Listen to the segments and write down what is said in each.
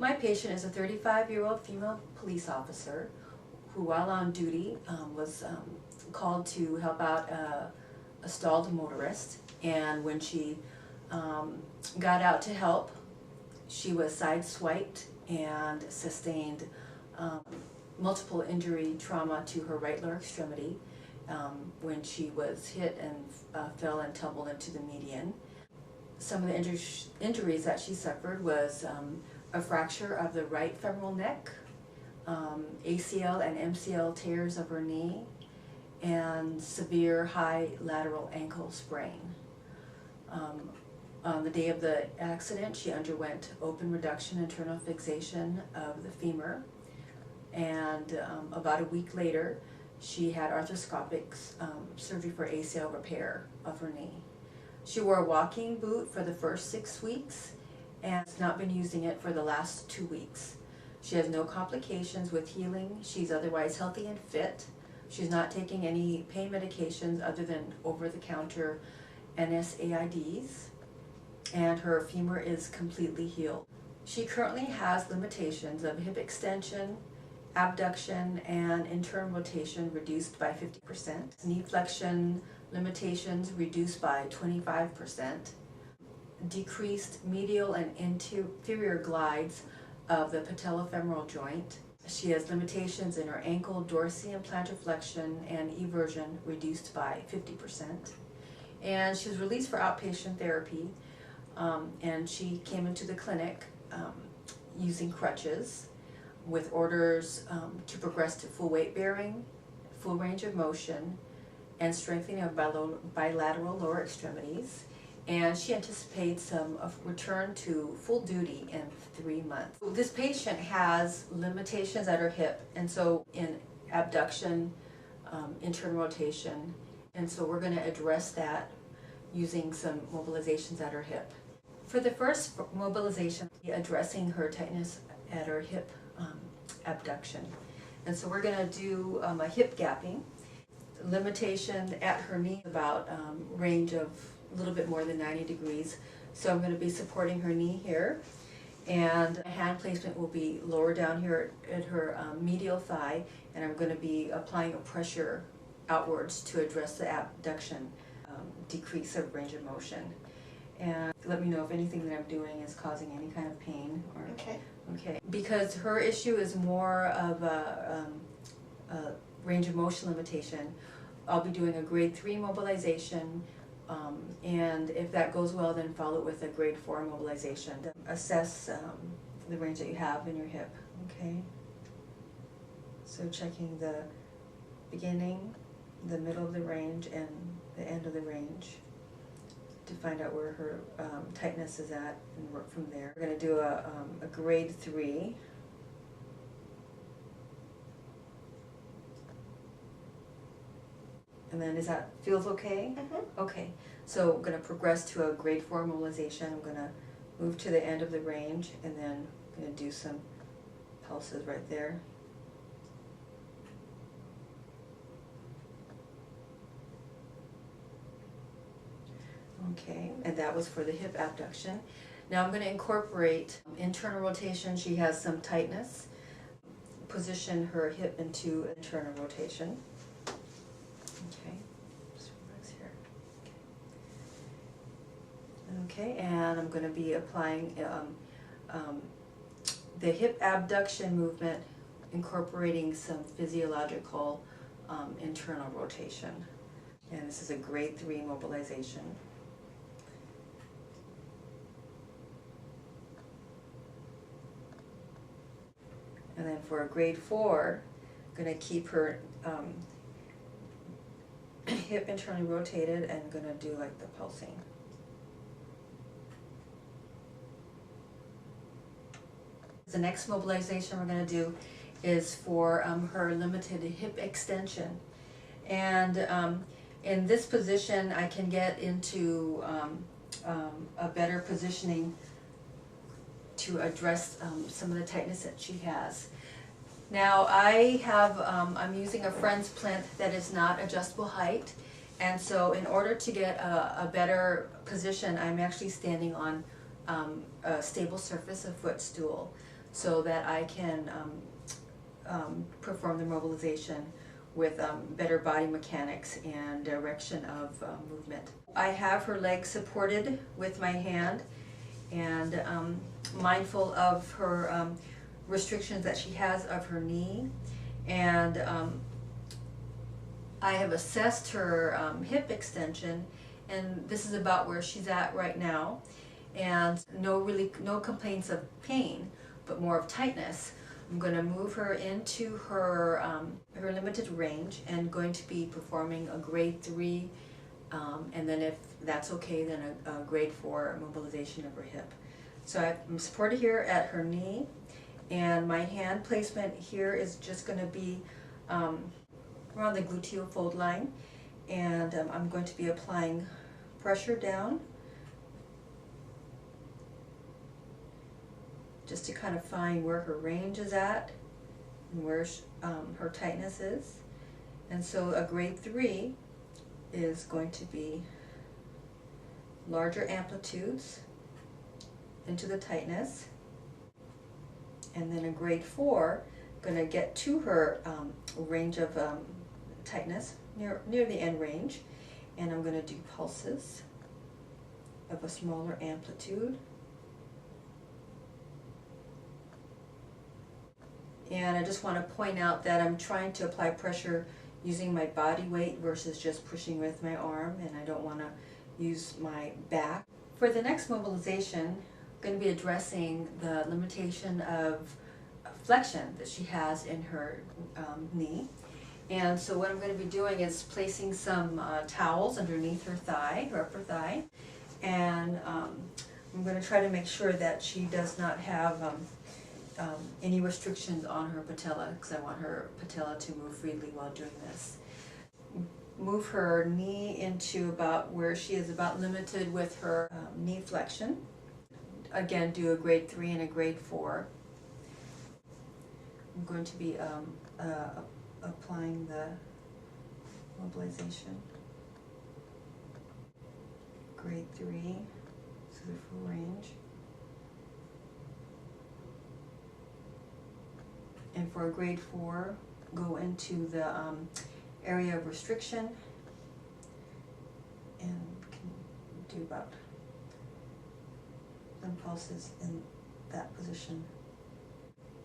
My patient is a 35-year-old female police officer who, while on duty, was called to help out a stalled motorist. And when she got out to help, she was sideswiped and sustained multiple injury trauma to her right lower extremity when she was hit and fell and tumbled into the median. Some of the injuries that she suffered was a fracture of the right femoral neck, ACL and MCL tears of her knee, and severe high lateral ankle sprain. On the day of the accident, she underwent open reduction internal fixation of the femur, and about a week later, she had arthroscopic surgery for ACL repair of her knee. She wore a walking boot for the first 6 weeks and has not been using it for the last 2 weeks. She has no complications with healing. She's otherwise healthy and fit. She's not taking any pain medications other than over-the-counter NSAIDs, and her femur is completely healed. She currently has limitations of hip extension, abduction, and internal rotation reduced by 50%, knee flexion limitations reduced by 25%, decreased medial and inferior glides of the patellofemoral joint. She has limitations in her ankle, dorsal and plantar flexion, and eversion reduced by 50%. And she was released for outpatient therapy, and she came into the clinic using crutches with orders to progress to full weight bearing, full range of motion, and strengthening of bilateral lower extremities. And she anticipates a return to full duty in 3 months. This patient has limitations at her hip, and so in abduction, internal rotation, and so we're going to address that using some mobilizations at her hip. For the first mobilization, addressing her tightness at her hip abduction. And so we're going to do a hip gapping. Limitation at her knee, about range of a little bit more than 90 degrees. So I'm going to be supporting her knee here, and hand placement will be lower down here at her medial thigh, and I'm going to be applying a pressure outwards to address the abduction, decrease of range of motion. And let me know if anything that I'm doing is causing any kind of pain. Or, okay. Because her issue is more of a range of motion limitation, I'll be doing a grade 3 mobilization, and if that goes well, then follow it with a grade 4 mobilization. Assess the range that you have in your hip, okay? So checking the beginning, the middle of the range, and the end of the range to find out where her tightness is at and work from there. We're going to do a grade 3. And then feels okay? Mm-hmm. Okay, so I'm going to progress to a grade 4 mobilization. I'm going to move to the end of the range, and then I'm going to do some pulses right there. Okay, and that was for the hip abduction. Now I'm going to incorporate internal rotation. She has some tightness. Position her hip into internal rotation. Okay, just relax here. Okay, and I'm going to be applying the hip abduction movement, incorporating some physiological internal rotation. And this is a grade 3 mobilization. And then for a grade 4, I'm going to keep her hip internally rotated and going to do like the pulsing. The next mobilization we're going to do is for her limited hip extension. And in this position, I can get into a better positioning to address some of the tightness that she has. Now I'm using a friend's plinth that is not adjustable height, and so in order to get a better position, I'm actually standing on a stable surface, a footstool. so that I can perform the mobilization with better body mechanics and direction of movement. I have her legs supported with my hand, and mindful of her restrictions that she has of her knee, and I have assessed her hip extension, and this is about where she's at right now, and no complaints of pain, but more of tightness. I'm going to move her into her her limited range, and going to be performing a grade 3, and then if that's okay, then a grade 4 mobilization of her hip. So I'm supported here at her knee, and my hand placement here is just going to be around the gluteal fold line, and I'm going to be applying pressure down just to kind of find where her range is at and where her tightness is. And so a grade 3 is going to be larger amplitudes into the tightness, and then a grade 4 going to get to her range of tightness near the end range, and I'm going to do pulses of a smaller amplitude. And I just want to point out that I'm trying to apply pressure using my body weight versus just pushing with my arm, and I don't want to use my back. For the next mobilization, I'm going to be addressing the limitation of flexion that she has in her knee. And so what I'm going to be doing is placing some towels underneath her thigh, her upper thigh, and I'm going to try to make sure that she does not have any restrictions on her patella, because I want her patella to move freely while doing this. Move her knee into about where she is about limited with her knee flexion. Again, do a grade 3 and a grade 4. I'm going to be applying the mobilization. Grade 3, so the full range. And for a grade 4, go into the area of restriction, and can do about 10 pulses in that position.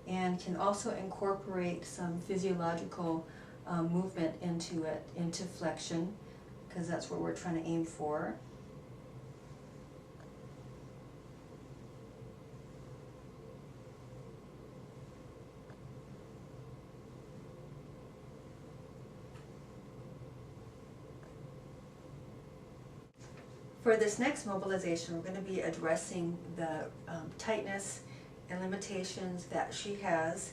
And can also incorporate some physiological movement into it, into flexion, because that's what we're trying to aim for. For this next mobilization, we're going to be addressing the tightness and limitations that she has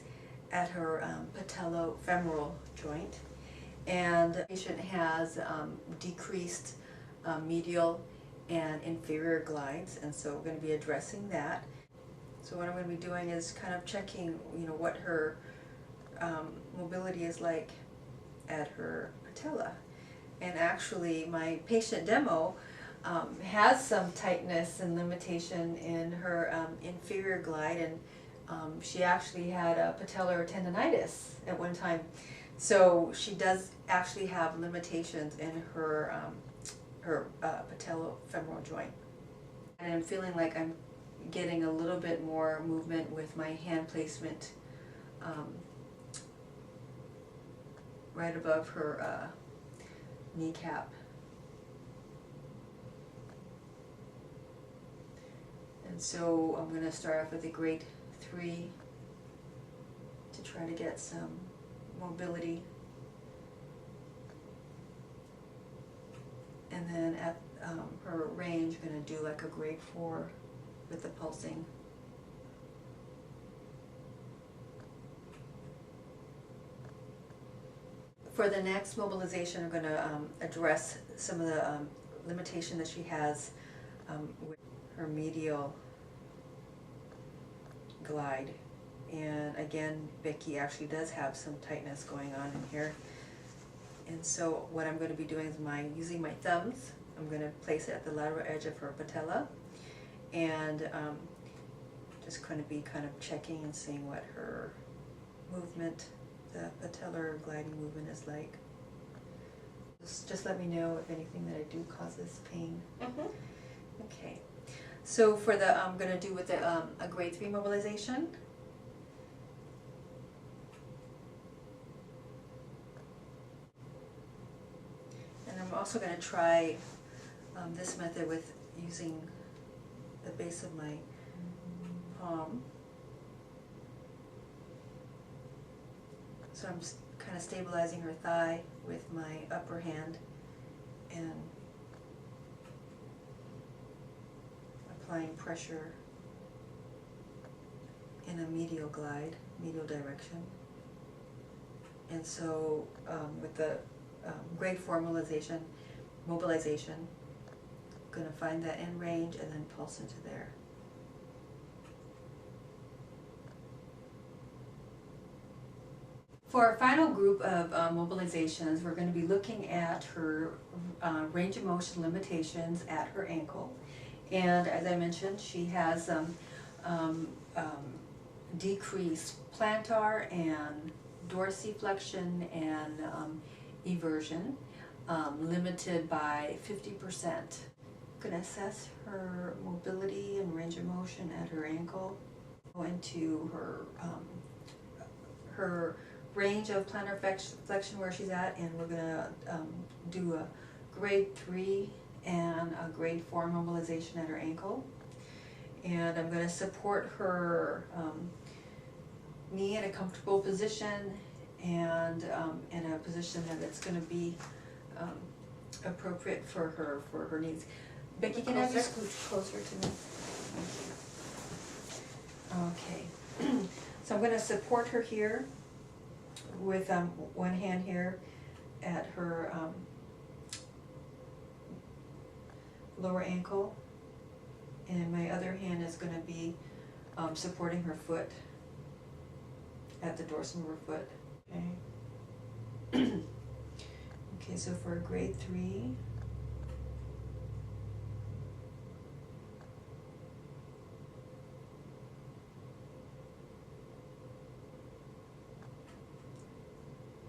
at her patellofemoral joint. And the patient has decreased medial and inferior glides, and so we're going to be addressing that. So what I'm going to be doing is kind of checking, what her mobility is like at her patella. And actually, my patient demo has some tightness and limitation in her inferior glide, and she actually had a patellar tendonitis at one time. So she does actually have limitations in her patellofemoral joint. And I'm feeling like I'm getting a little bit more movement with my hand placement right above her kneecap. And so I'm going to start off with a grade 3 to try to get some mobility. And then at her range, I'm going to do like a grade 4 with the pulsing. For the next mobilization, I'm going to address some of the limitation that she has with her medial glide. And again, Becky actually does have some tightness going on in here. And so what I'm going to be doing is using my thumbs, I'm going to place it at the lateral edge of her patella and Just going to be kind of checking and seeing what her movement, the patellar gliding movement is like. Just let me know if anything that I do causes pain. Okay. So for the, I'm going to do with the a grade 3 mobilization. And I'm also going to try this method with using the base of my palm. So I'm kind of stabilizing her thigh with my upper hand and applying pressure in a medial glide, medial direction. And so with the grade 4 mobilization, I'm going to find that end range and then pulse into there. For our final group of mobilizations, we're going to be looking at her range of motion limitations at her ankle. And as I mentioned, she has decreased plantar and dorsiflexion and eversion, limited by 50%. I'm going to assess her mobility and range of motion at her ankle. Go into her range of plantar flexion where she's at, and we're going to do a grade 3 and a grade 4 mobilization at her ankle. And I'm going to support her knee in a comfortable position and in a position that it's going to be appropriate for her needs. Becky, can I have you scooch closer to me? Okay. So I'm going to support her here with one hand here at her lower ankle, and my other hand is going to be supporting her foot at the dorsum of her foot. Okay. Okay, so for grade 3,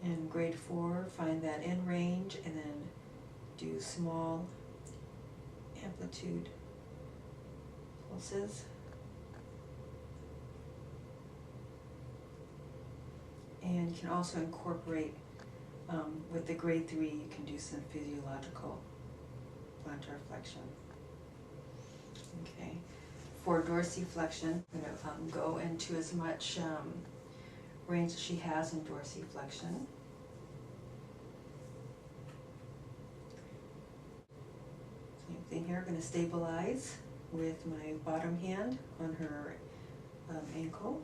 and grade 4, find that end range and then do small amplitude pulses. And you can also incorporate, with the grade 3, you can do some physiological plantar flexion. Okay. For dorsiflexion, I'm going to go into as much range as she has in dorsiflexion. Same thing here, I'm going to stabilize with my bottom hand on her ankle.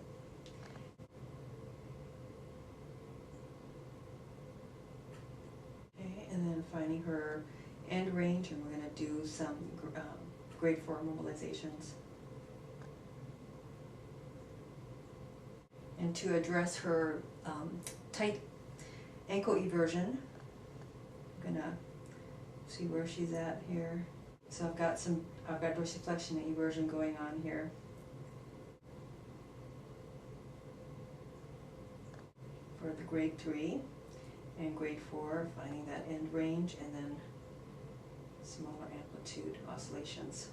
Okay, and then finding her end range, and we're going to do some grade 4 mobilizations. And to address her tight ankle eversion, I'm gonna see where she's at here. So I've got dorsiflexion and eversion going on here. For the grade 3 and grade 4, finding that end range and then smaller amplitude oscillations.